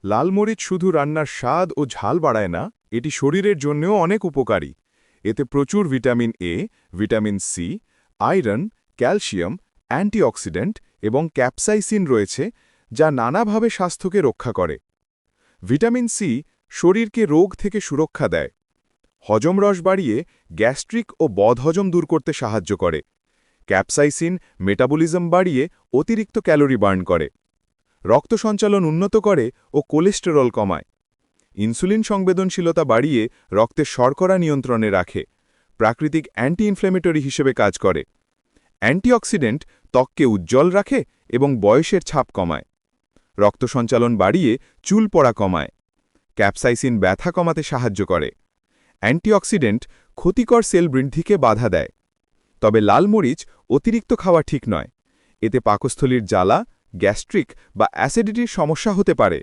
লাল মরিচ শুধু রান্নার স্বাদ ও ঝাল বাড়ায় না, এটি শরীরের জন্যও অনেক উপকারী। এতে প্রচুর vitamin A, vitamin C, iron, calcium, antioxidant এবং ক্যাপসাইসিন রয়েছে, যা নানাভাবে স্বাস্থ্যকে রক্ষা করে। ভিটামিন সি শরীরকে রোগ থেকে সুরক্ষা দেয়। হজম রস বাড়িয়ে গ্যাস্ট্রিক ও বদহজম দূর করতে সাহায্য করে। ক্যাপসাইসিন মেটাবলিজম বাড়িয়ে অতিরিক্ত ক্যালোরি বার্ন করে। রক্ত সঞ্চালন উন্নত করে ও কোলেস্টেরল কমায়। ইনসুলিন সংবেদনশীলতা বাড়িয়ে রক্তের শর্করা নিয়ন্ত্রণে রাখে। প্রাকৃতিক অ্যান্টি ইনফ্ল্যামেটরি হিসেবে কাজ করে। অ্যান্টিঅক্সিডেন্ট ত্বককে উজ্জ্বল রাখে এবং বয়সের ছাপ কমায়। রক্ত সঞ্চালন বাড়িয়ে চুল পড়া কমায়। ক্যাপসাইসিন ব্যথা কমাতে সাহায্য করে। অ্যান্টিঅক্সিডেন্ট ক্ষতিকর সেল বৃদ্ধিকে বাধা দেয়। তবে লাল মরিচ অতিরিক্ত খাওয়া ঠিক নয়। এতে পাকস্থলীর জ্বালা, গ্যাস্ট্রিক বা অ্যাসিডিটির সমস্যা হতে পারে।